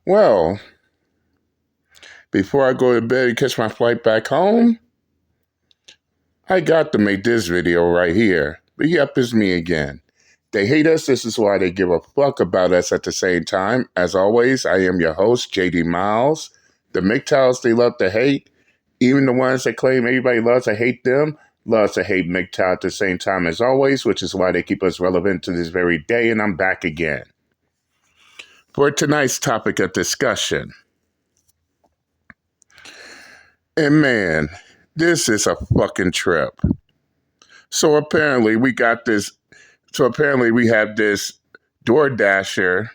Well, before I go to bed and catch my flight back home, I got to make this video right here. But yep, it's me again. They hate us, this is why they give a fuck about us at the same time. As always, I am your host, JD Miles. The MGTOWs they love to hate, even the ones that claim everybody loves to hate them, loves to hate MGTOW at the same time as always, which is why they keep us relevant to this very day, and I'm back again. For tonight's topic of discussion. And man, this is a fucking trip. So apparently we have this Doordasher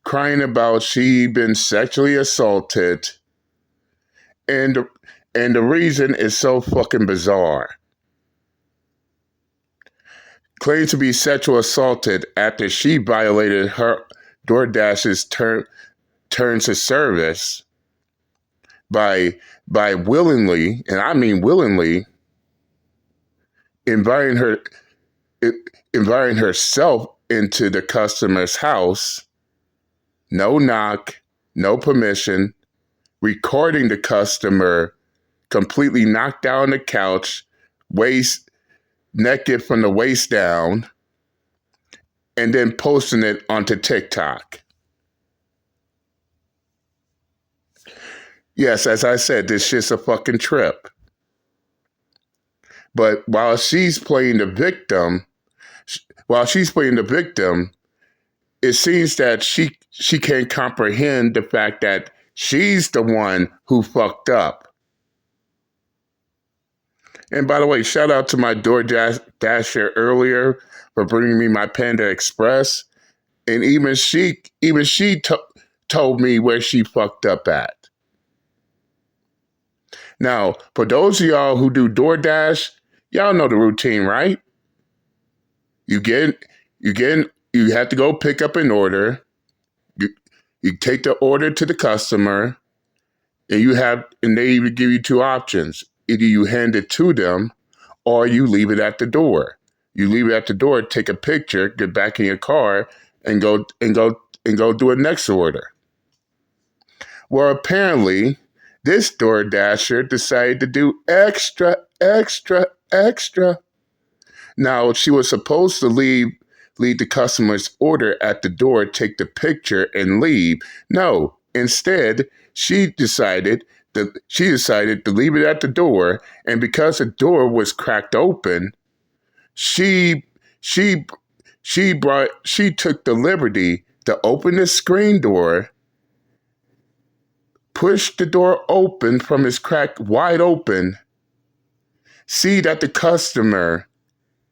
crying about she been sexually assaulted, and the reason is so fucking bizarre. Claims to be sexually assaulted after she violated her DoorDash's terms of service by willingly, and I mean willingly, inviting herself into the customer's house, no knock, no permission, recording the customer completely knocked out on the couch, naked from the waist down, and then posting it onto TikTok. Yes, as I said, this shit's a fucking trip. But while she's playing the victim, it seems that she can't comprehend the fact that she's the one who fucked up. And by the way, shout out to my DoorDasher earlier for bringing me my Panda Express. And even she told me where she fucked up at. Now, for those of y'all who do DoorDash, y'all know the routine, right? You have to go pick up an order. You take the order to the customer, and they even give you two options. Either you hand it to them, or you leave it at the door. You leave it at the door, take a picture, get back in your car, and go do a next order. Well, apparently, this DoorDasher decided to do extra. Now, she was supposed to leave the customer's order at the door, take the picture, and leave. No, instead, she decided to leave it at the door, and because the door was cracked open, she took the liberty to open the screen door, push the door open from its crack wide open, see that the customer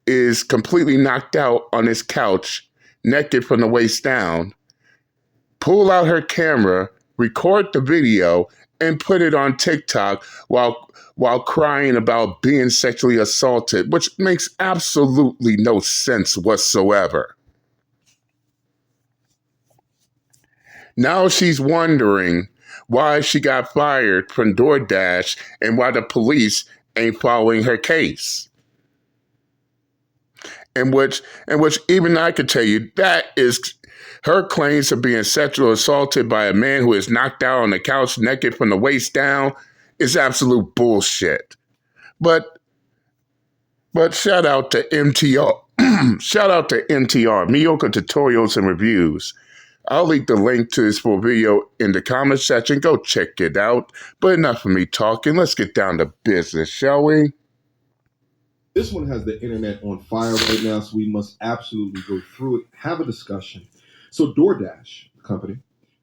is completely knocked out on his couch, naked from the waist down, pull out her camera, record the video, and put it on TikTok while crying about being sexually assaulted, which makes absolutely no sense whatsoever. Now she's wondering why she got fired from DoorDash and why the police ain't following her case. And which even I could tell you, that is her claims of being sexually assaulted by a man who is knocked out on the couch naked from the waist down is absolute bullshit. But shout out to MTR. Shout out to MTR, Mediocre Tutorials and Reviews. I'll leave the link to this full video in the comment section. Go check it out. But enough of me talking. Let's get down to business, shall we? This one has the internet on fire right now, so we must absolutely go through it, have a discussion. So DoorDash, the company,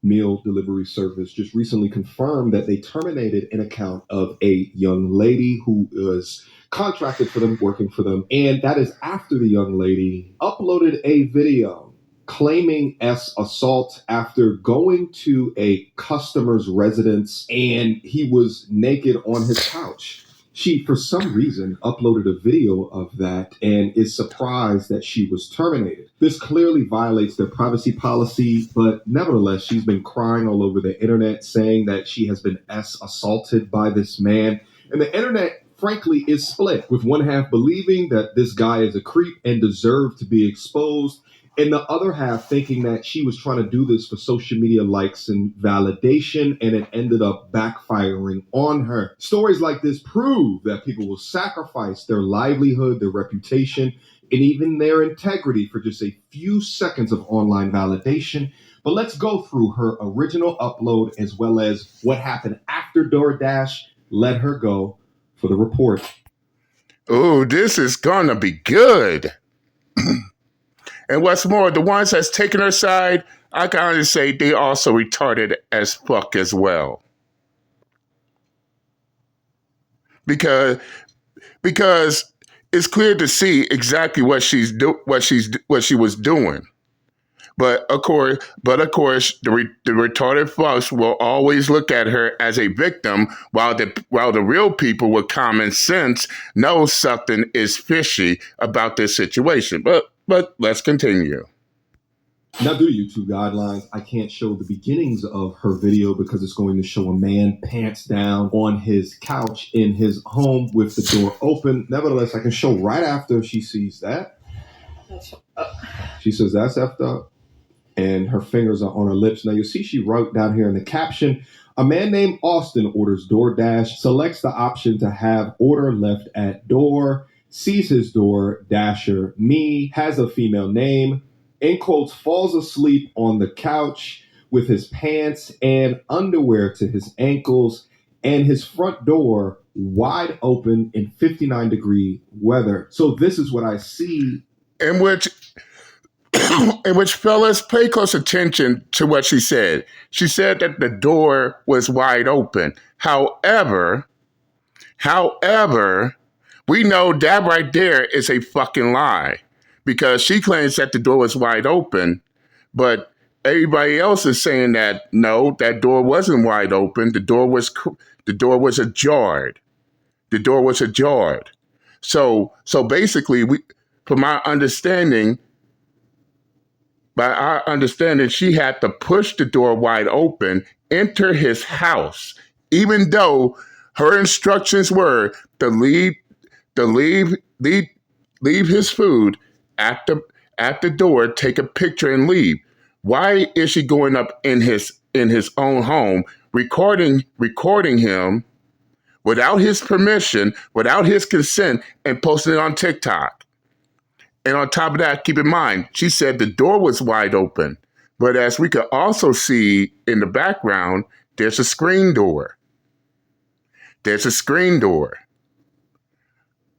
meal delivery service, just recently confirmed that they terminated an account of a young lady who was contracted for them, working for them. And that is after the young lady uploaded a video claiming assault after going to a customer's residence and he was naked on his couch. She, for some reason, uploaded a video of that and is surprised that she was terminated. This clearly violates their privacy policy, but nevertheless, she's been crying all over the internet saying that she has been assaulted by this man. And the internet, frankly, is split, with one half believing that this guy is a creep and deserves to be exposed, And the other half thinking that she was trying to do this for social media likes and validation, and it ended up backfiring on her. Stories like this prove that people will sacrifice their livelihood, their reputation, and even their integrity for just a few seconds of online validation. But let's go through her original upload as well as what happened after DoorDash let her go for the report. Ooh, this is gonna be good. And what's more, the ones that's taking her side, I can honestly say they also retarded as fuck as well. Because it's clear to see exactly what she was doing. But of course, the retarded fucks will always look at her as a victim, while the real people with common sense know something is fishy about this situation. But let's continue. Now, due to YouTube guidelines, I can't show the beginnings of her video because it's going to show a man pants down on his couch in his home with the door open. Nevertheless, I can show right after she sees that. She says that's effed up, and her fingers are on her lips. Now, you'll see she wrote down here in the caption, a man named Austin orders DoorDash, selects the option to have order left at door, sees his Doordasher, me, has a female name, in quotes, falls asleep on the couch with his pants and underwear to his ankles and his front door wide open in 59-degree weather. So this is what I see. In which fellas, pay close attention to what she said. She said that the door was wide open. However, we know that right there is a fucking lie, because she claims that the door was wide open, but everybody else is saying that no, that door wasn't wide open. The door was ajar. The door was ajar. So basically, from our understanding, she had to push the door wide open, enter his house, even though her instructions were to leave his food at the door, take a picture, and leave. Why is she going up in his own home, recording him without his permission, without his consent, and posting it on TikTok? And on top of that, keep in mind, she said the door was wide open. But as we could also see in the background, there's a screen door.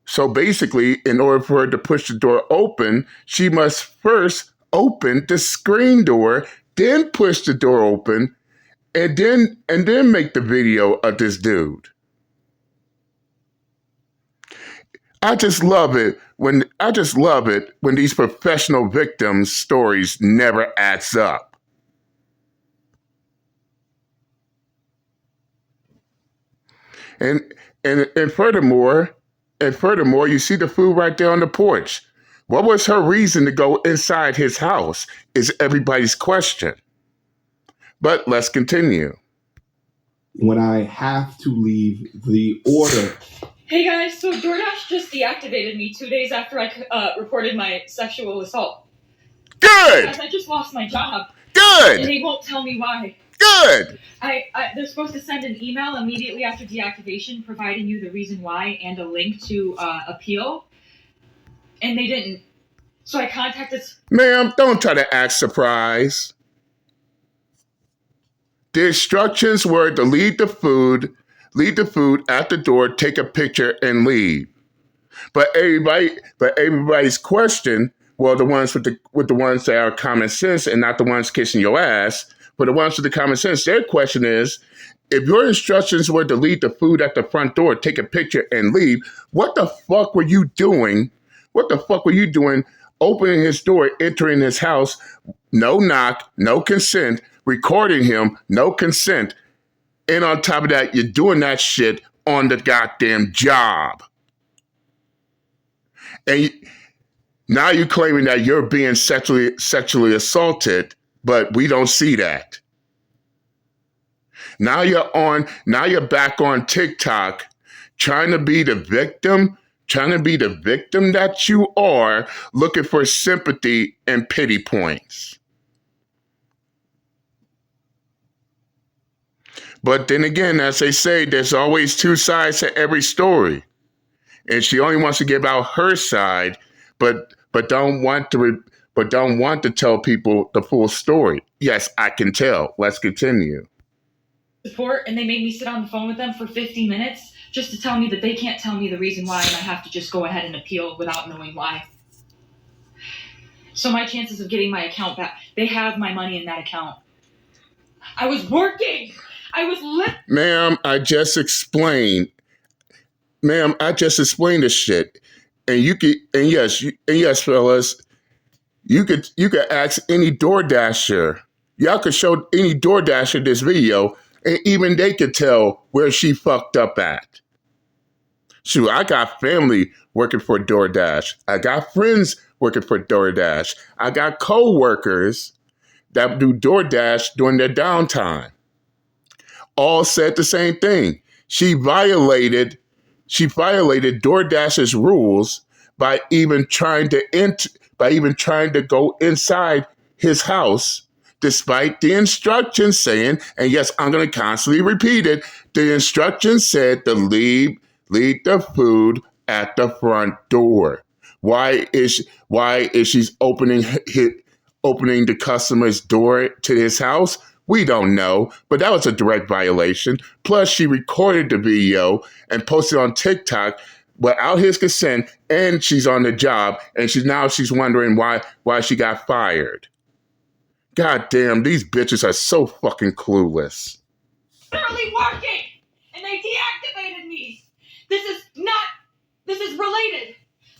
So basically, in order for her to push the door open, she must first open the screen door, then push the door open, and then make the video of this dude. I just love it when these professional victims' stories never adds up. And furthermore, you see the food right there on the porch. What was her reason to go inside his house is everybody's question. But let's continue. When I have to leave the order. Hey guys, so DoorDash just deactivated me 2 days after I reported my sexual assault. Good! Guys, I just lost my job. Good! And they won't tell me why. Good! They're supposed to send an email immediately after deactivation providing you the reason why and a link to appeal. And they didn't. So I contacted... Ma'am, don't try to act surprised. The instructions were to leave the food at the door, take a picture, and leave. But everybody's question, well, the ones with the ones that are common sense and not the ones kissing your ass, but the ones with the common sense, their question is, if your instructions were to leave the food at the front door, take a picture, and leave, what the fuck were you doing? What the fuck were you doing opening his door, entering his house, no knock, no consent, recording him, no consent, and on top of that, you're doing that shit on the goddamn job. And now you're claiming that you're being sexually assaulted, but we don't see that. Now you're back on TikTok trying to be the victim, trying to be the victim that you are, looking for sympathy and pity points. But then again, as they say, there's always two sides to every story. And she only wants to give out her side, but don't want to tell people the full story. Yes, I can tell. Let's continue. Support, and they made me sit on the phone with them for 50 minutes just to tell me that they can't tell me the reason why, and I have to just go ahead and appeal without knowing why. So my chances of getting my account back, they have my money in that account. I was working. I was Ma'am, I just explained this shit. And yes, fellas, you could ask any Doordasher. Y'all could show any Doordasher this video, and even they could tell where she fucked up at. Shoot, I got family working for DoorDash. I got friends working for DoorDash. I got co-workers that do DoorDash during their downtime. All said the same thing. She violated DoorDash's rules by even trying to go inside his house, despite the instructions saying, and yes, I'm going to constantly repeat it, the instructions said to leave the food at the front door. Why is she opening the customer's door to his house? We don't know, but that was a direct violation. Plus, she recorded the video and posted on TikTok without his consent, and she's on the job, and she's wondering why she got fired. God damn, these bitches are so fucking clueless. Literally working, and they deactivated me. This is related.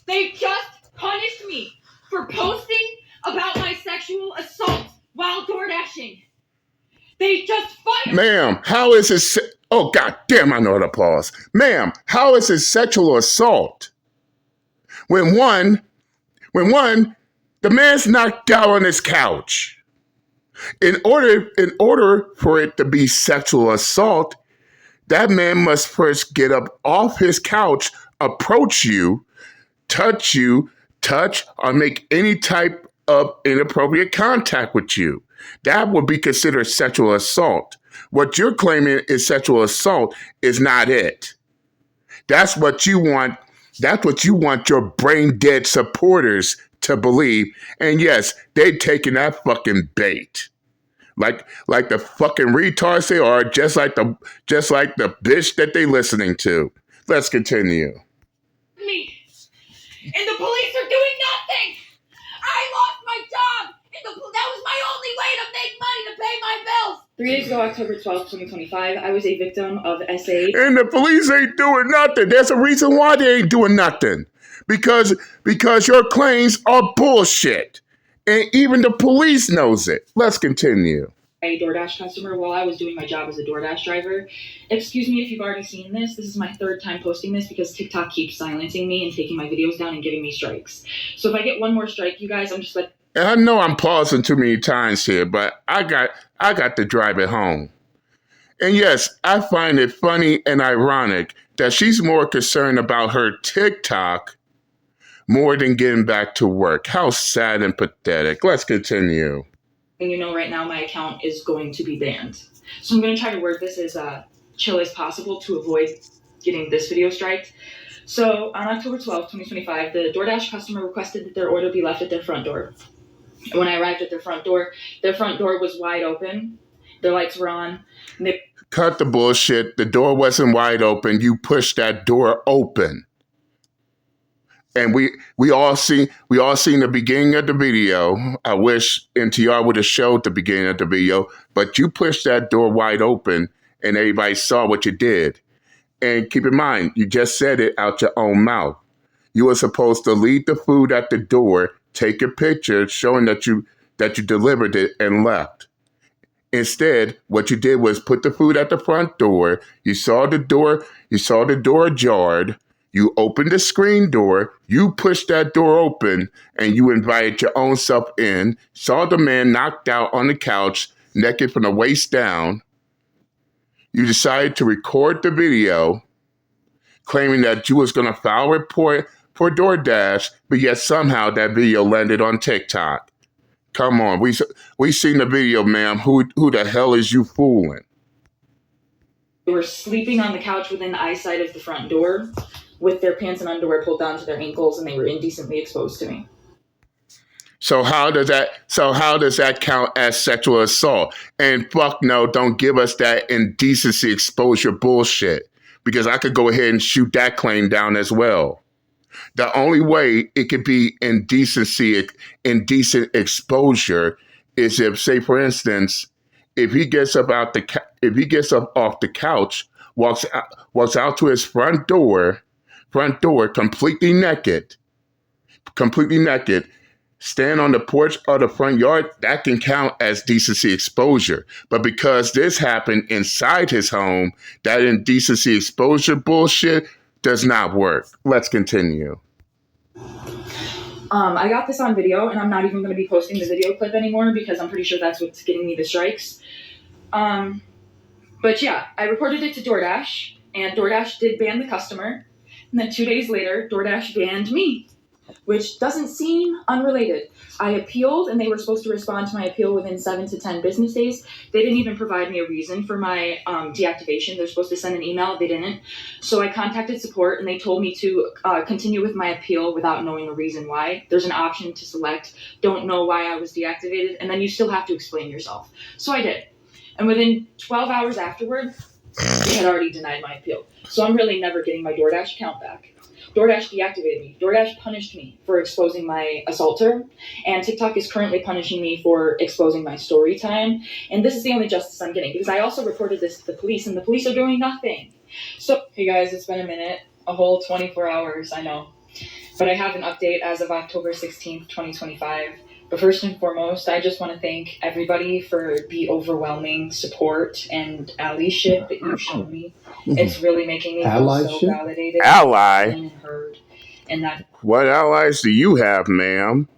They just punished me for posting about my sexual assault while door dashing. They just fired. Ma'am, how is it? Oh, God damn, I know how to pause. Ma'am, how is it sexual assault? When one, the man's knocked out on his couch. In order for it to be sexual assault, that man must first get up off his couch, approach you, touch, or make any type of inappropriate contact with you. That would be considered sexual assault. What you're claiming is sexual assault is not it. That's what you want. That's what you want your brain dead supporters to believe. And yes, they've taken that fucking bait. Like the fucking retards they are, just like the bitch that they listening to. Let's continue. Me. And the police are doing nothing. I lost my job. And that was my only way to make money to pay my bills. 3 days ago, October 12th, 2025, I was a victim of SA. And the police ain't doing nothing. There's a reason why they ain't doing nothing. Because your claims are bullshit. And even the police knows it. Let's continue. A DoorDash customer while I was doing my job as a DoorDash driver. Excuse me if you've already seen this. This is my third time posting this because TikTok keeps silencing me and taking my videos down and giving me strikes. So if I get one more strike, you guys, I'm just like... And I know I'm pausing too many times here, but I got to drive it home. And yes, I find it funny and ironic that she's more concerned about her TikTok more than getting back to work. How sad and pathetic. Let's continue. And you know right now my account is going to be banned. So I'm going to try to word this as chill as possible to avoid getting this video striked. So on October 12th, 2025, the DoorDash customer requested that their order be left at their front door. And when I arrived at their front door was wide open. Their lights were on. And they... Cut the bullshit. The door wasn't wide open. You pushed that door open. And we all seen the beginning of the video. I wish NTR would have showed the beginning of the video, but you pushed that door wide open and everybody saw what you did. And keep in mind, you just said it out your own mouth. You were supposed to leave the food at the door, take a picture showing that you delivered it and left. Instead, what you did was put the food at the front door. You saw the door ajar. You opened the screen door, you pushed that door open, and you invited your own self in, saw the man knocked out on the couch, naked from the waist down. You decided to record the video, claiming that you was going to file a report for DoorDash, but yet somehow that video landed on TikTok. Come on, we seen the video, ma'am. Who the hell is you fooling? They were sleeping on the couch within eyesight of the front door with their pants and underwear pulled down to their ankles, and they were indecently exposed to me. So how does that count as sexual assault? And fuck no, don't give us that indecency exposure bullshit, because I could go ahead and shoot that claim down as well. The only way it could be indecent exposure is if, say, for instance, if he gets up off the couch, walks out to his front door, completely naked, stand on the porch or the front yard, that can count as decency exposure. But because this happened inside his home, that indecency exposure bullshit does not work. Let's continue. I got this on video, and I'm not even going to be posting the video clip anymore because I'm pretty sure that's what's getting me the strikes. But yeah, I reported it to DoorDash, and DoorDash did ban the customer. And then 2 days later, DoorDash banned me, which doesn't seem unrelated. I appealed, and they were supposed to respond to my appeal within 7 to 10 business days. They didn't even provide me a reason for my deactivation. They're supposed to send an email. They didn't. So I contacted support, and they told me to continue with my appeal without knowing a reason why. There's an option to select, don't know why I was deactivated, and then you still have to explain yourself. So I did. And within 12 hours afterward, they had already denied my appeal. So I'm really never getting my DoorDash account back. DoorDash deactivated me. DoorDash punished me for exposing my assaulter, and TikTok is currently punishing me for exposing my story time. And this is the only justice I'm getting, because I also reported this to the police, and the police are doing nothing. So, hey guys, it's been a minute, a whole 24 hours, I know. But I have an update as of October 16th, 2025. But first and foremost, I just want to thank everybody for the overwhelming support and allyship that you've shown me. It's really making me feel so validated and heard. And that What allies do you have, ma'am?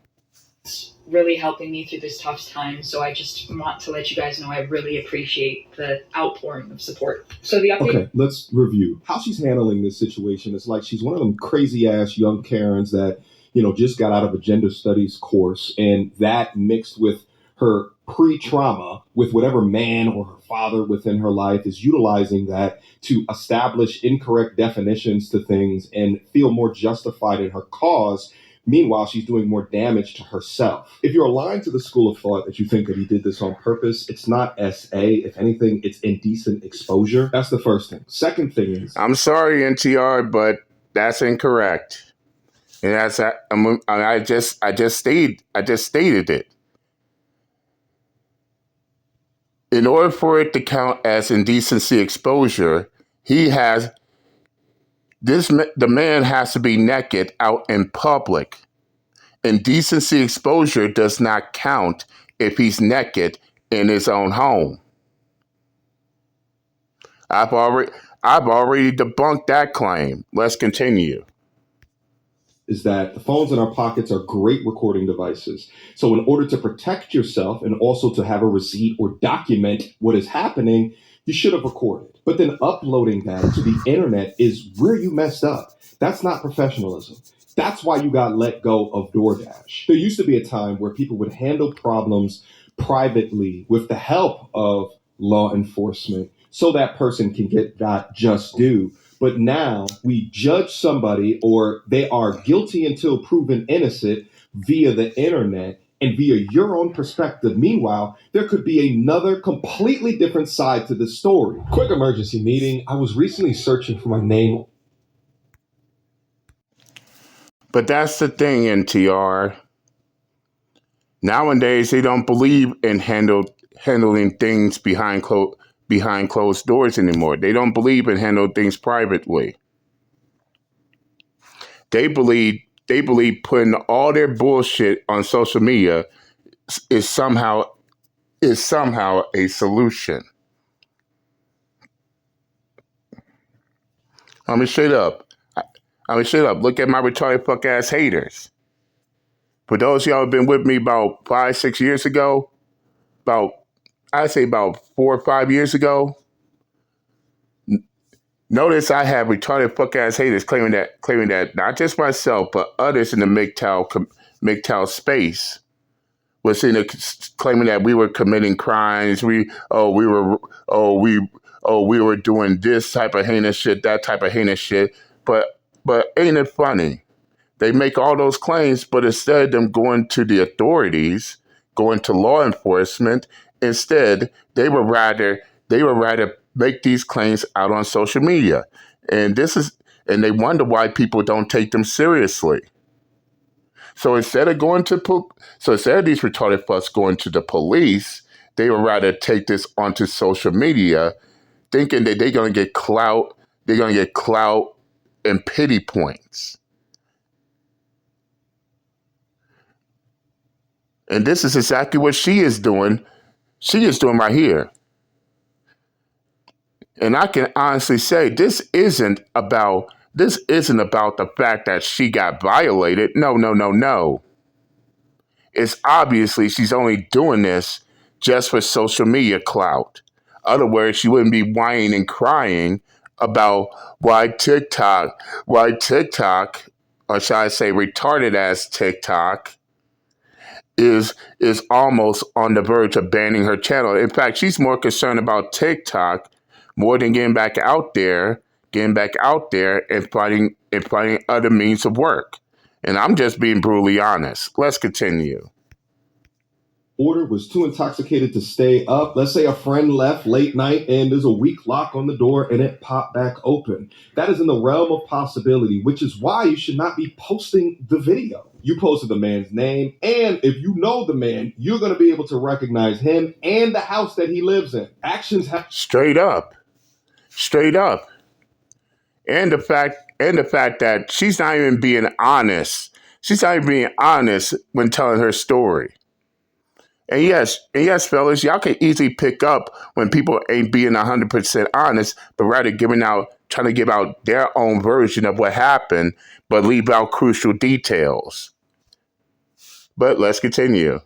It's really helping me through this tough time. So I just want to let you guys know I really appreciate the outpouring of support. So the update. Okay, let's review how she's handling this situation. It's like she's one of them crazy ass young Karens that, just got out of a gender studies course, and that mixed with her pre-trauma with whatever man or her father within her life is utilizing that to establish incorrect definitions to things and feel more justified in her cause. Meanwhile, she's doing more damage to herself. If you're aligned to the school of thought that you think that he did this on purpose, it's not SA. If anything, it's indecent exposure. That's the first thing. Second thing is, I'm sorry, NTR, but that's incorrect. And I just stated it. In order for it to count as indecency exposure, the man has to be naked out in public. Indecency exposure does not count if he's naked in his own home. I've already debunked that claim. Let's continue. Is that the phones in our pockets are great recording devices. So in order to protect yourself and also to have a receipt or document what is happening, you should have recorded. But then uploading that to the internet is where you messed up. That's not professionalism. That's why you got let go of DoorDash. There used to be a time where people would handle problems privately with the help of law enforcement so that person can get that just due. But now we judge somebody, or they are guilty until proven innocent via the internet and via your own perspective. Meanwhile, there could be another completely different side to the story. Quick emergency meeting. I was recently searching for my name. But that's the thing, NTR. Nowadays, they don't believe in handling things behind closed doors anymore. They don't believe in handling things privately. They believe putting all their bullshit on social media is somehow a solution. I'm straight up. Look at my retarded fuck ass haters. For those of y'all who've been with me about 5-6 years ago, I'd say about 4 or 5 years ago, Notice I have retarded fuck ass haters claiming that not just myself but others in the MGTOW space was in claiming that we were committing crimes. We were doing this type of heinous shit, that type of heinous shit. But ain't it funny? They make all those claims, but instead of them going to the authorities, going to law enforcement, instead they would rather make these claims out on social media. And and they wonder why people don't take them seriously. So instead of these retarded fucks going to the police, they would rather take this onto social media, thinking that they're gonna get clout. They're gonna get clout and pity points. And this is exactly what she is doing. She is doing right here. And I can honestly say this isn't about the fact that she got violated. No, no, no, no. It's obviously she's only doing this just for social media clout. Other words, she wouldn't be whining and crying about why TikTok, or should I say retarded ass TikTok, is almost on the verge of banning her channel. In fact, she's more concerned about TikTok more than getting back out there and finding other means of work. And I'm just being brutally honest. Let's continue. Order was too intoxicated to stay up. Let's say a friend left late night and there's a weak lock on the door and it popped back open. That is in the realm of possibility, which is why you should not be posting the video. You posted the man's name, and if you know the man, you're going to be able to recognize him and the house that he lives in. Actions have Straight up. Straight up. And the fact that she's not even being honest. She's not even being honest when telling her story. And yes, fellas, y'all can easily pick up when people ain't being 100% honest, but rather trying to give out their own version of what happened, but leave out crucial details. But let's continue.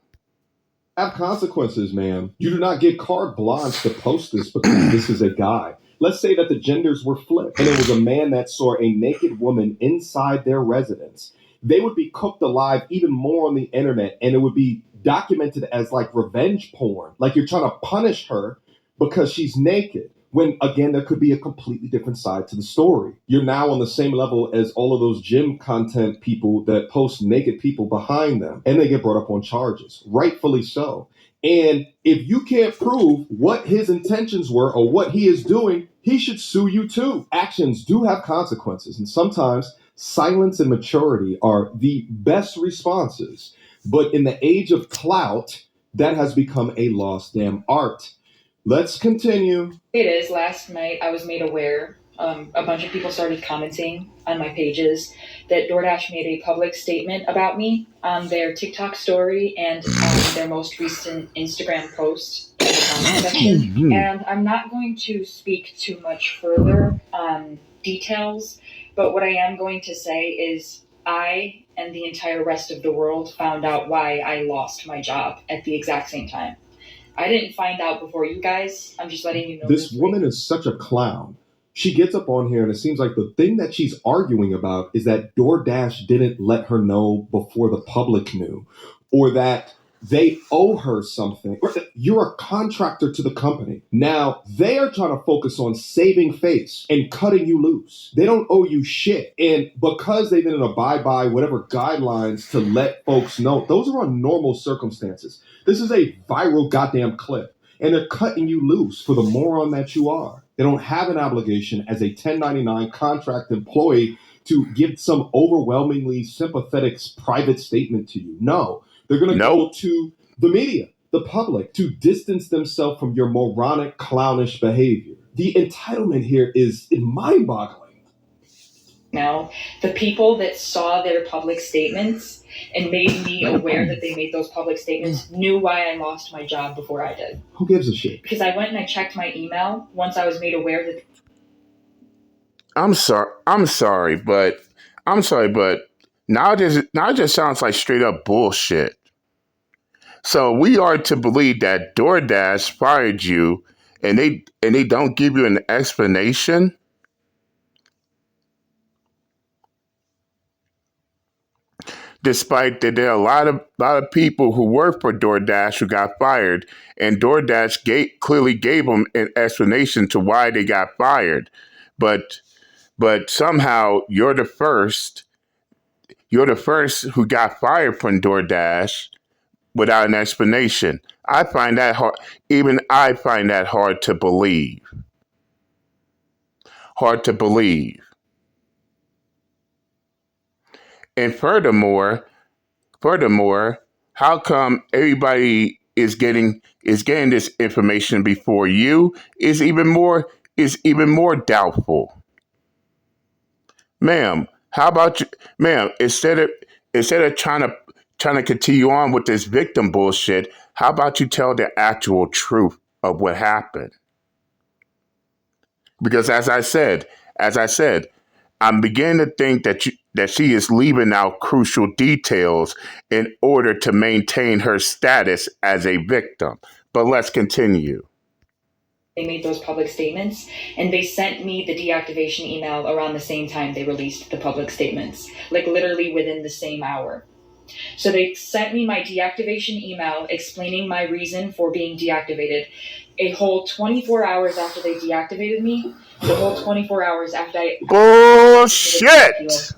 have consequences, man. You do not get carte blanche to post this because this is a guy. Let's say that the genders were flipped and it was a man that saw a naked woman inside their residence. They would be cooked alive even more on the internet, and it would be documented as like revenge porn. Like you're trying to punish her because she's naked. When again, there could be a completely different side to the story. You're now on the same level as all of those gym content people that post naked people behind them, and they get brought up on charges, rightfully so. And if you can't prove what his intentions were or what he is doing, he should sue you too. Actions do have consequences, and sometimes silence and maturity are the best responses. But in the age of clout, that has become a lost damn art. Let's continue. It is. Last night I was made aware. A bunch of people started commenting on my pages that DoorDash made a public statement about me on their TikTok story and on their most recent Instagram post in the comment section. And I'm not going to speak too much further on details, but what I am going to say is I and the entire rest of the world found out why I lost my job at the exact same time. I didn't find out before you guys. I'm just letting you know. This woman is such a clown. She gets up on here and it seems like the thing that she's arguing about is that DoorDash didn't let her know before the public knew, or that they owe her something. You're a contractor to the company. Now, they are trying to focus on saving face and cutting you loose. They don't owe you shit. And because they didn't abide by whatever guidelines to let folks know, those are on normal circumstances. This is a viral goddamn clip, and they're cutting you loose for the moron that you are. They don't have an obligation as a 1099 contract employee to give some overwhelmingly sympathetic private statement to you. No, they're going to go to the media, the public, to distance themselves from your moronic, clownish behavior. The entitlement here is mind-boggling. Now, the people that saw their public statements and made me aware that they made those public statements knew why I lost my job before I did. Who gives a shit? Because I went and I checked my email once I was made aware that. I'm sorry, but now it just sounds like straight up bullshit. So we are to believe that DoorDash fired you and they don't give you an explanation? despite that there are a lot of people who work for DoorDash who got fired, and DoorDash clearly gave them an explanation to why they got fired. But somehow you're the first who got fired from DoorDash without an explanation. I find that hard. Even I find that hard to believe. Hard to believe. And furthermore, how come everybody is getting this information before you is even more doubtful. Ma'am, how about you, ma'am? Instead of trying to continue on with this victim bullshit, how about you tell the actual truth of what happened? Because as I said, I'm beginning to think that she is leaving out crucial details in order to maintain her status as a victim. But let's continue. They made those public statements, and they sent me the deactivation email around the same time they released the public statements, like literally within the same hour. So they sent me my deactivation email explaining my reason for being deactivated a whole 24 hours after they deactivated me, the whole 24 hours after I Bullshit!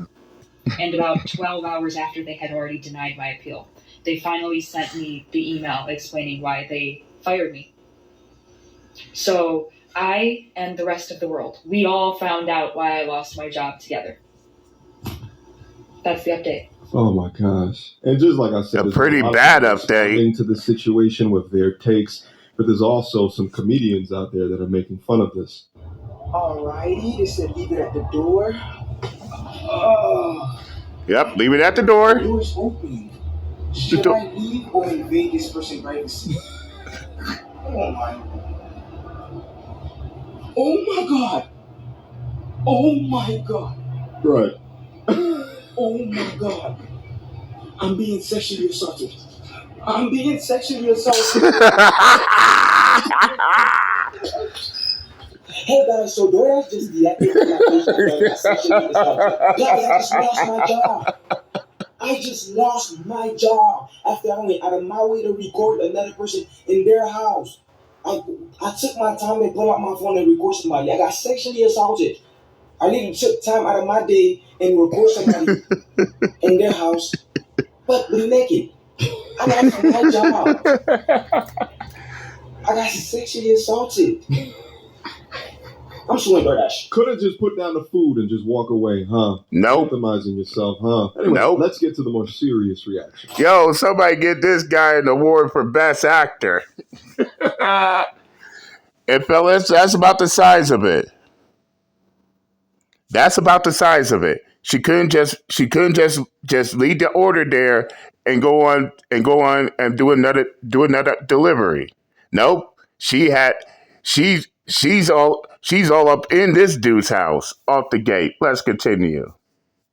and about 12 hours after they had already denied my appeal. They finally sent me the email explaining why they fired me. So I and the rest of the world, we all found out why I lost my job together. That's the update. Oh my gosh. And just like I said, A pretty bad update. Into the situation with their takes, but there's also some comedians out there that are making fun of this. Alrighty, they said leave it at the door. Oh, Yep, leave it at the door. the door is open. Should I leave or invade this person's privacy? Oh my. Oh my god. Oh my god. Right. Oh my god. I'm being sexually assaulted. I'm being sexually assaulted. Hey guys, so DoorDash just deactivated my page after I got sexually assaulted. Guys, I just lost my job. I just lost my job after I went out of my way to record another person in their house. I took my time and pull out my phone and record somebody. I got sexually assaulted. I literally took time out of my day and record somebody in their house, but be naked. I lost my job. I got sexually assaulted. I'm suing DoorDash. Could have just put down the food and just walk away, huh? Nope. Optimizing yourself, huh? Anyway, Nope. Let's get to the more serious reaction. Yo, somebody get this guy an award for Best Actor. And fellas, that's about the size of it. That's about the size of it. She couldn't just leave the order there and go on and do another delivery. Nope. She's all up in this dude's house off the gate. Let's continue.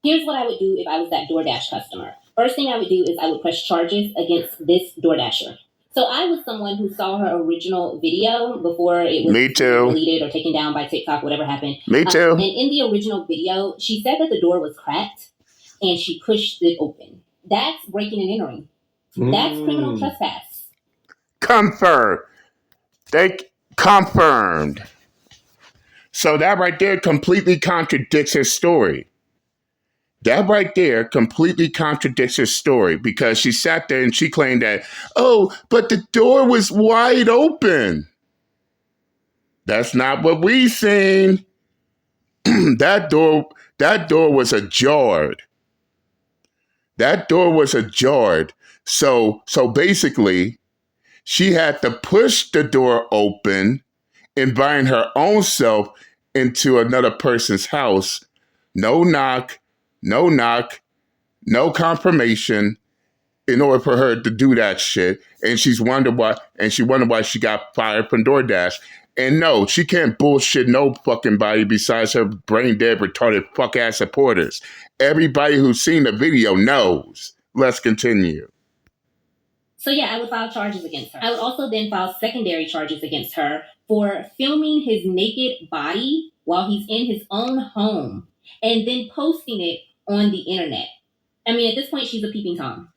Here's what I would do if I was that DoorDash customer. First thing I would do is I would press charges against this DoorDasher. So I was someone who saw her original video before it was deleted or taken down by TikTok, whatever happened. Me too. And in the original video, she said that the door was cracked and she pushed it open. That's breaking and entering. That's criminal trespass. Confirmed. So that right there completely contradicts his story. That right there completely contradicts her story because she sat there and she claimed that, oh, but the door was wide open. That's not what we seen. That door was ajar. That door was ajar. So basically, she had to push the door open, inviting her own self into another person's house. No knock, no confirmation in order for her to do that shit. And she wondered why she got fired from DoorDash. And no, she can't bullshit no fucking body besides her brain dead, retarded fuck ass supporters. Everybody who's seen the video knows. Let's continue. So yeah, I would file charges against her. I would also then file secondary charges against her for filming his naked body while he's in his own home and then posting it on the internet. I mean, at this point, she's a peeping Tom.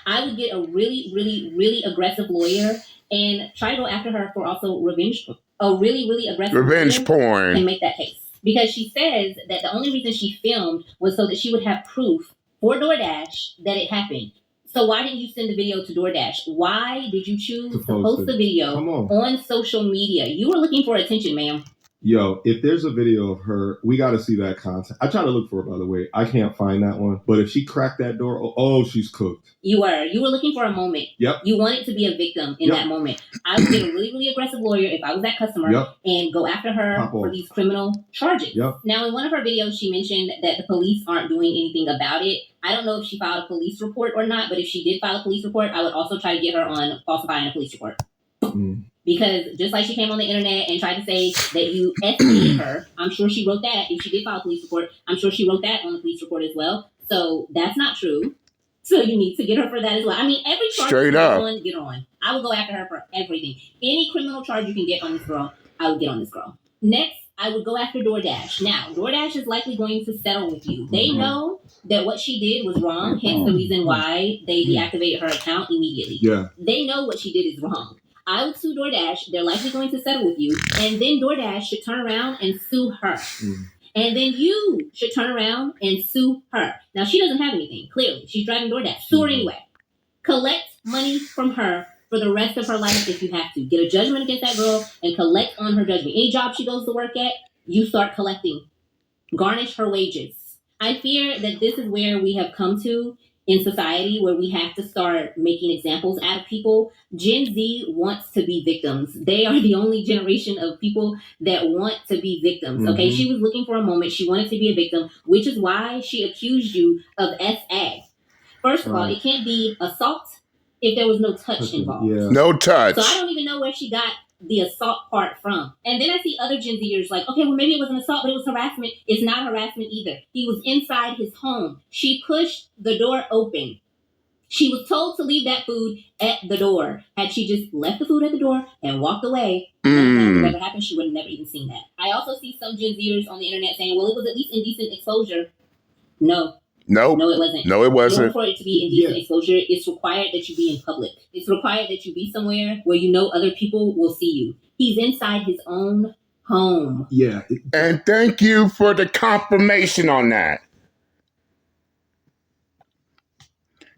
I would get a really, really, really aggressive lawyer and try to go after her for also revenge. A really, really aggressive Revenge lawyer porn. can make that case. Because she says that the only reason she filmed was so that she would have proof for DoorDash that it happened. So why didn't you send the video to DoorDash? Why did you choose to post the video on social media? You were looking for attention, ma'am. Yo, if there's a video of her, we got to see that content. I try to look for it, by the way. I can't find that one. But if she cracked that door, oh, she's cooked. You were looking for a moment. Yep. You wanted to be a victim in that moment. I would get a really, really aggressive lawyer if I was that customer and go after her for these criminal charges. Now, in one of her videos, she mentioned that the police aren't doing anything about it. I don't know if she filed a police report or not, but if she did file a police report, I would also try to get her on falsifying a police report. Because just like she came on the internet and tried to say that you escalated her, I'm sure she wrote that. If she did file a police report, I'm sure she wrote that on the police report as well. So that's not true. So you need to get her for that as well. I mean, every charge Straight up. get her on. I would go after her for everything. Any criminal charge you can get on this girl, I would get on this girl. Next, I would go after DoorDash. Now, DoorDash is likely going to settle with you. They know that what she did was wrong, hence the reason why they deactivated her account immediately. Yeah. They know what she did is wrong. I would sue DoorDash. They're likely going to settle with you. And then DoorDash should turn around and sue her. And then you should turn around and sue her. Now, she doesn't have anything, clearly. She's driving DoorDash. Sue her anyway. Collect money from her for the rest of her life if you have to. Get a judgment against that girl and collect on her judgment. Any job she goes to work at, you start collecting. Garnish her wages. I fear that this is where we have come to in society, where we have to start making examples out of people. Gen Z wants to be victims. They are the only generation of people that want to be victims. Okay, she was looking for a moment. She wanted to be a victim, which is why she accused you of SA. First of all, it can't be assault if there was no touch involved. No touch. So I don't even know where she got the assault part from. And then I see other Gen Zers like, okay, well, maybe it was an assault, but it was harassment. It's not harassment either. He was inside his home. She pushed the door open. She was told to leave that food at the door. Had she just left the food at the door and walked away, whatever happened, she would have never even seen that. I also see some Gen Zers on the internet saying, well, it was at least indecent exposure. No. Nope. No, it wasn't. No, it wasn't. For it to be indecent exposure, it's required that you be in public. It's required that you be somewhere where you know other people will see you. He's inside his own home. Yeah. And thank you for the confirmation on that.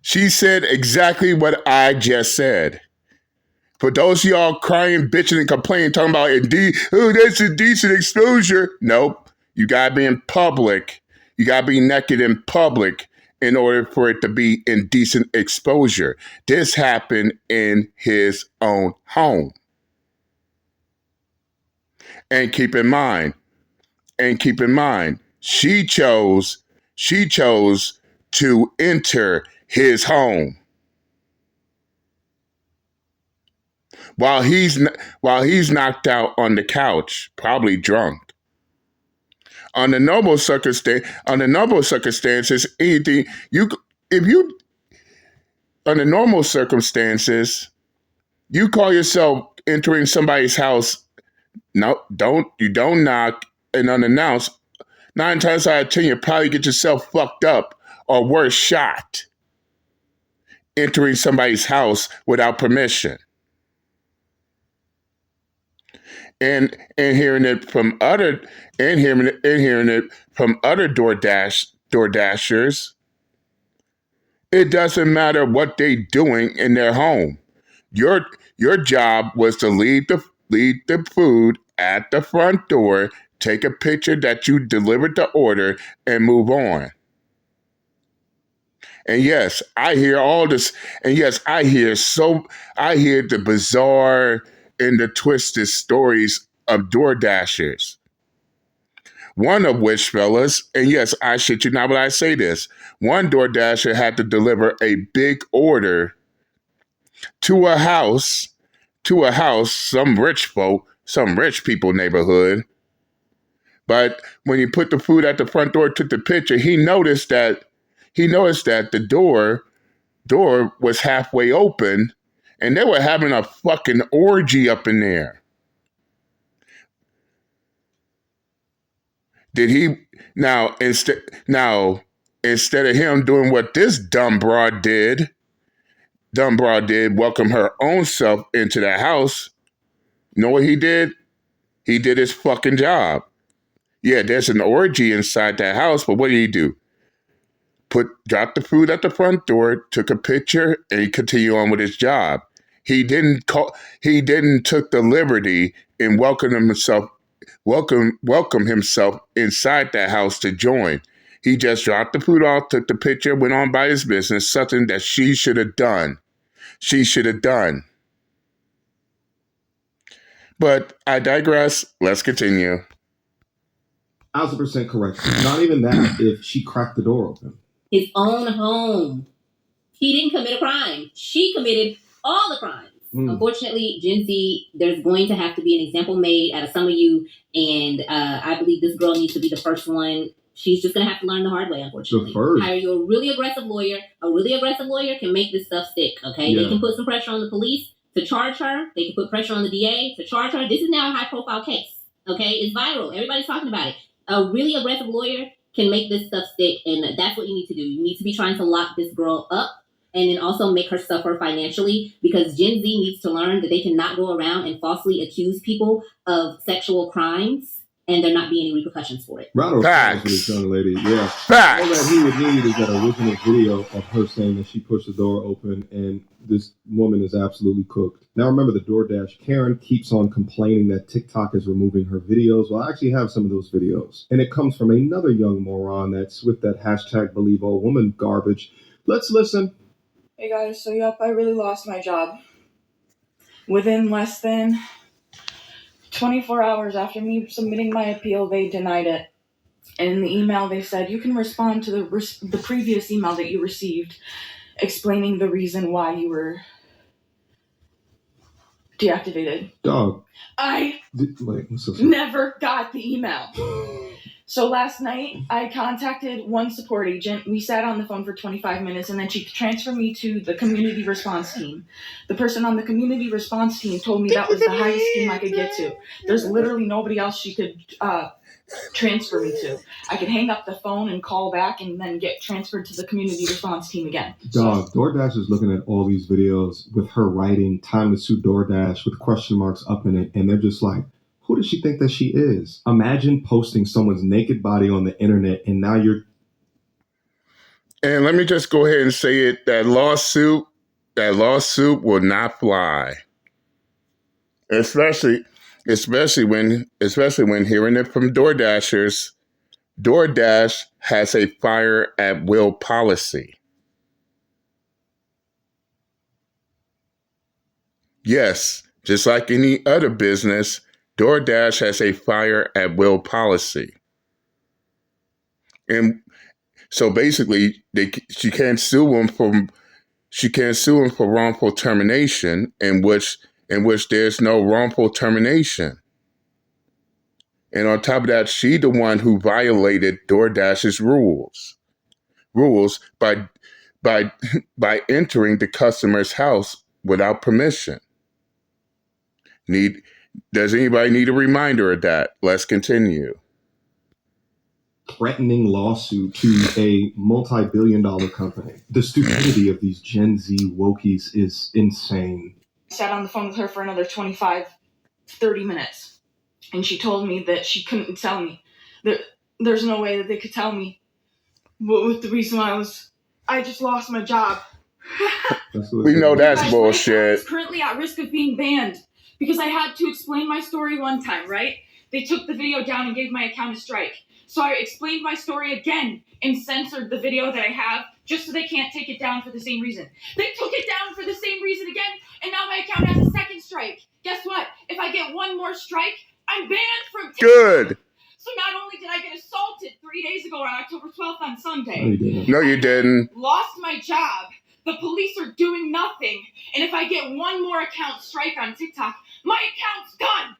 She said exactly what I just said. For those of y'all crying, bitching, and complaining, talking about, that's indecent exposure. Nope. You got to be in public. You got to be naked in public in order for it to be indecent exposure. This happened in his own home. And keep in mind, she chose to enter his home while he's knocked out on the couch, probably drunk. Under normal circumstances, under normal circumstances, you call yourself entering somebody's house. No, you don't knock and unannounced. 9 times out of 10, you probably get yourself fucked up or worse, shot. Entering somebody's house without permission. And hearing it from other DoorDashers, it doesn't matter what they doing in their home. Your job was to leave the food at the front door, take a picture that you delivered the order, and move on. And yes, I hear all this. And yes, I hear the bizarre and the twisted stories of DoorDashers. One of which, fellas, and yes, I shit you not when I say this, one DoorDasher had to deliver a big order to a house, some rich people neighborhood. But when he put the food at the front door, took the picture, he noticed that the door was halfway open and they were having a fucking orgy up in there. Did he now instead of him doing what this dumb broad did, welcome her own self into the house, you know what he did? He did his fucking job. Yeah, there's an orgy inside that house, but what did he do? Dropped the food at the front door, took a picture, and he continued on with his job. He didn't took the liberty and welcome himself inside that house to join. He just dropped the food off, took the picture, went on by his business, something that she should have done. But I digress. Let's continue. 1,000% correct. Not even that if she cracked the door open. His own home. He didn't commit a crime. She committed all the crimes. Unfortunately, Gen Z, there's going to have to be an example made out of some of you. And I believe this girl needs to be the first one. She's just going to have to learn the hard way, unfortunately. Hire you a really aggressive lawyer. A really aggressive lawyer can make this stuff stick, okay? Yeah. They can put some pressure on the police to charge her. They can put pressure on the DA to charge her. This is now a high-profile case, okay? It's viral. Everybody's talking about it. A really aggressive lawyer can make this stuff stick, and that's what you need to do. You need to be trying to lock this girl up and then also make her suffer financially, because Gen Z needs to learn that they cannot go around and falsely accuse people of sexual crimes and there not be any repercussions for it. Round of applause for this young lady. Yeah. Facts. All that he would need is that original video of her saying that she pushed the door open, and this woman is absolutely cooked. Now remember, the DoorDash Karen keeps on complaining that TikTok is removing her videos. Well, I actually have some of those videos. And it comes from another young moron that's with that hashtag believe all woman garbage. Let's listen. Hey guys, so yep, I really lost my job. Within less than 24 hours after me submitting my appeal, they denied it. And in the email, they said, you can respond to the previous email that you received explaining the reason why you were deactivated. Dog. Never got the email. So last night, I contacted one support agent. We sat on the phone for 25 minutes, and then she transferred me to the community response team. The person on the community response team told me that was the highest team I could get to. There's literally nobody else she could transfer me to. I could hang up the phone and call back and then get transferred to the community response team again. Dog, DoorDash is looking at all these videos with her writing "time to sue DoorDash" with question marks up in it, and they're just like, who does she think that she is? Imagine posting someone's naked body on the internet, and now you're... And let me just go ahead and say it, that lawsuit will not fly. Especially when hearing it from DoorDashers. DoorDash has a fire at will policy. Yes, just like any other business, DoorDash has a fire at will policy. And so basically, she can't sue them for wrongful termination, in which there's no wrongful termination. And on top of that, she the one who violated DoorDash's rules by entering the customer's house without permission. Does anybody need a reminder of that? Let's continue. Threatening lawsuit to a multi-billion-dollar company. The stupidity of these Gen Z wokies is insane. I sat on the phone with her for another 25, 30 minutes. And she told me that she couldn't tell me. There's no way that they could tell me what was the reason why I just lost my job. We know that's bullshit. My account is currently at risk of being banned because I had to explain my story one time, right? They took the video down and gave my account a strike. So I explained my story again and censored the video that I have just so they can't take it down for the same reason. They took it down for the same reason again, and now my account has a second strike. Guess what? If I get one more strike, I'm banned from TikTok. Good. So not only did I get assaulted 3 days ago on October 12th on Sunday. No, you didn't. Lost my job. The police are doing nothing. And if I get one more account strike on TikTok, my account's done.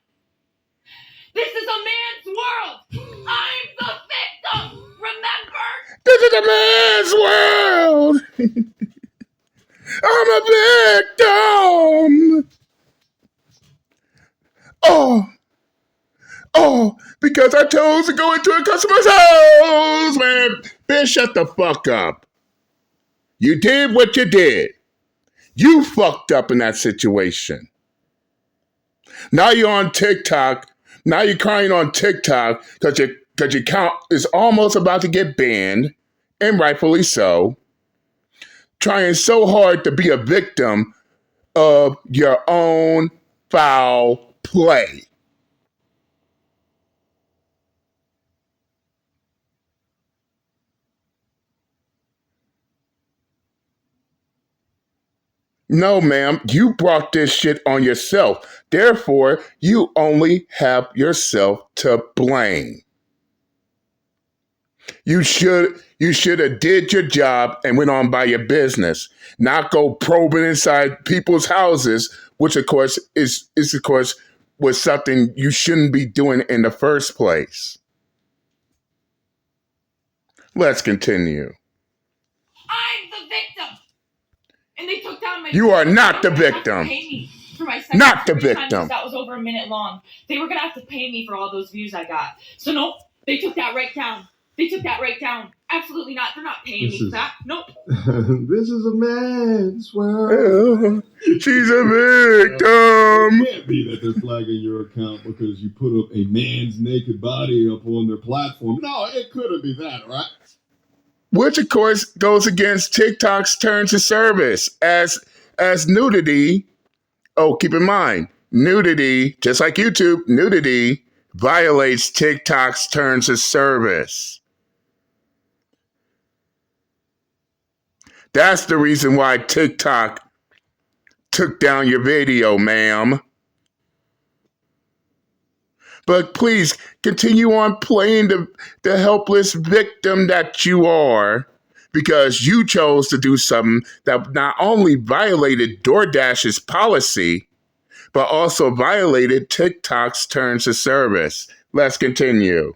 This is a man's world. I'm the victim. Remember? This is a man's world. I'm a victim. Oh, because I chose to go into a customer's house, man. Bitch, shut the fuck up. You did what you did. You fucked up in that situation. Now you're on TikTok. Now you're crying on TikTok because your account is almost about to get banned, and rightfully so. Trying so hard to be a victim of your own foul play. No, ma'am, you brought this shit on yourself. Therefore, you only have yourself to blame. You should have did your job and went on by your business, not go probing inside people's houses, which of course is of course was something you shouldn't be doing in the first place. Let's continue. I'm the victim. And they took down my. You are not the victim. Pay me for my second Not the time victim. that was over a minute long. They were gonna have to pay me for all those views I got. So nope, they took that right down. They took that right down. Absolutely not. They're not paying me for that. Nope. This is a man's world. She's a victim. It can't be that they're flagging your account because you put up a man's naked body up on their platform. No, it couldn't be that, right? Which of course goes against TikTok's terms of service as nudity. Oh, keep in mind, nudity, just like YouTube, nudity violates TikTok's terms of service. That's the reason why TikTok took down your video, ma'am. But please continue on playing the helpless victim that you are, because you chose to do something that not only violated DoorDash's policy, but also violated TikTok's terms of service. Let's continue.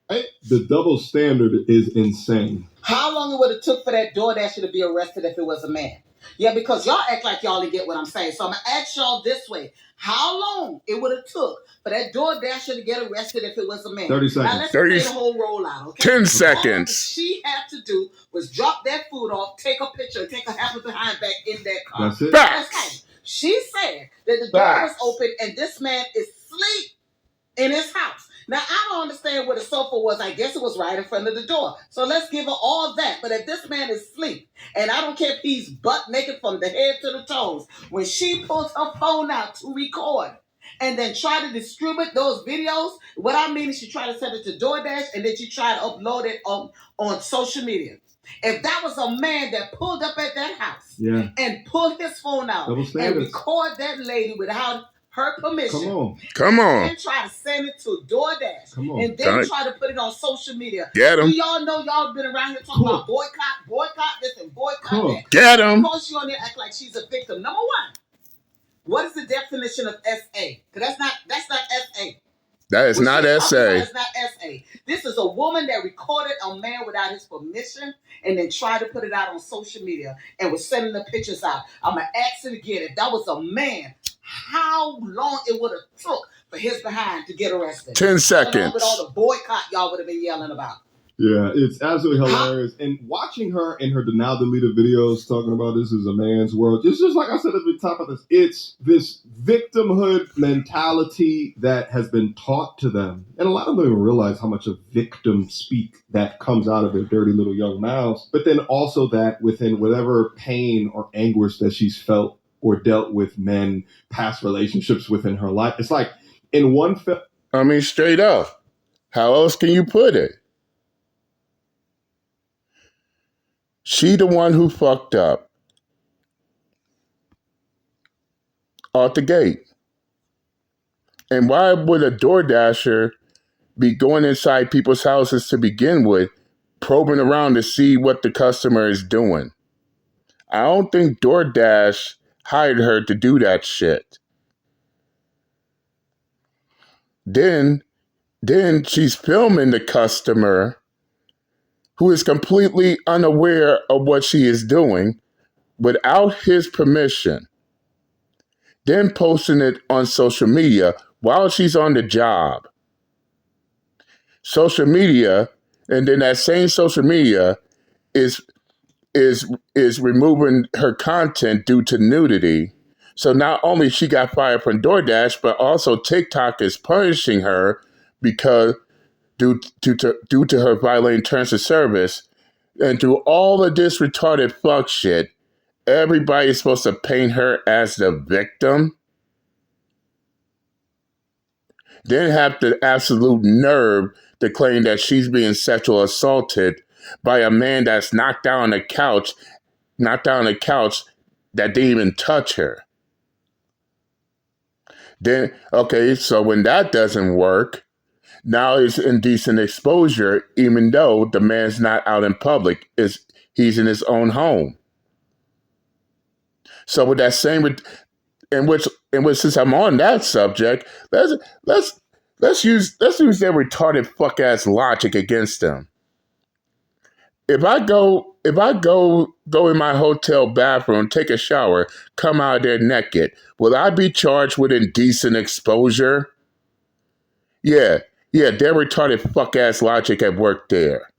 The double standard is insane. How long it would have took for that DoorDasher to be arrested if it was a man? Yeah, because y'all act like y'all didn't get what I'm saying. So I'm going to ask y'all this way. How long it would have took for that DoorDasher to get arrested if it was a man? 30 seconds. Now let's play the whole rollout, okay? 10 seconds. All she had to do was drop that food off, take a picture, and take a half of behind back in that car. That's it. Facts. She said that the door was open and this man is asleep in his house. Now, I don't understand where the sofa was. I guess it was right in front of the door. So let's give her all that. But if this man is asleep, and I don't care if he's butt naked from the head to the toes, when she pulls her phone out to record and then try to distribute those videos, what I mean is she tried to send it to DoorDash and then she tried to upload it on social media. If that was a man that pulled up at that house and pulled his phone out and record that lady without her permission. Come on. And try to send it to DoorDash. And then try to put it on social media. Get him. Do y'all know y'all been around here talking about boycott this and boycott that? Get him. Of course she on there act like she's a victim. Number one, what is the definition of SA? Because that's not SA. That is not SA. It's not SA. This is a woman that recorded a man without his permission and then tried to put it out on social media and was sending the pictures out. I'm going to ask it again. If that was a man, how long it would have took for his behind to get arrested? 10 seconds. With all the boycott y'all would have been yelling about. Yeah, it's absolutely hilarious. And watching her in her now deleted videos talking about this is a man's world, it's just like I said at the top of this, it's this victimhood mentality that has been taught to them. And a lot of them don't even realize how much of victim speak that comes out of their dirty little young mouths. But then also that within whatever pain or anguish that she's felt or dealt with men, past relationships within her life. It's like in one I mean, straight up. How else can you put it? She the one who fucked up. Out the gate. And why would a DoorDasher be going inside people's houses to begin with, probing around to see what the customer is doing? I don't think DoorDash hired her to do that shit. Then she's filming the customer who is completely unaware of what she is doing without his permission, then posting it on social media while she's on the job. social media, and then that same social media is is removing her content due to nudity. So not only she got fired from DoorDash, but also TikTok is punishing her because due to her violating terms of service. And through all of this retarded fuck shit, everybody is supposed to paint her as the victim. Then have the absolute nerve to claim that she's being sexually assaulted by a man that's knocked down on the couch that didn't even touch her. Then, okay, so when that doesn't work, now it's indecent exposure, even though the man's not out in public. He's in his own home. So with that same, in which since I'm on that subject, let's use their retarded fuck ass logic against them. If I go in my hotel bathroom, take a shower, come out there naked, will I be charged with indecent exposure? Yeah, their retarded fuck ass logic at work there.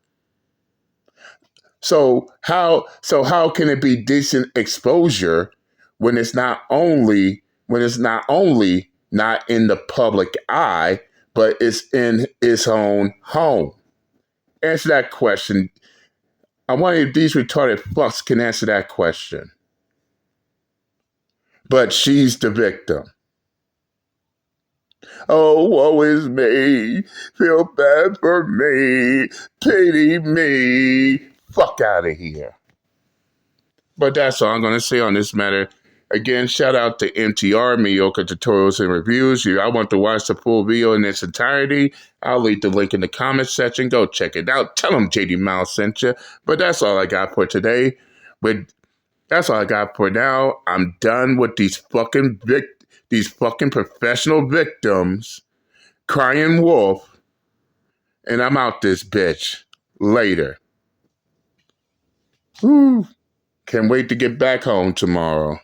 So how can it be decent exposure when it's not only not in the public eye, but it's in its own home? Answer that question. I wonder if these retarded fucks can answer that question. But she's the victim. Oh, woe is me. Feel bad for me. Pity me. Fuck out of here. But that's all I'm going to say on this matter. Again, shout out to MTR, Mediocre Tutorials and Reviews. I want to watch the full video in its entirety. I'll leave the link in the comment section. Go check it out. Tell them JD Miles sent you. But that's all I got for today. That's all I got for now. I'm done with these fucking professional victims crying wolf. And I'm out this bitch. Later. Whew. Can't wait to get back home tomorrow.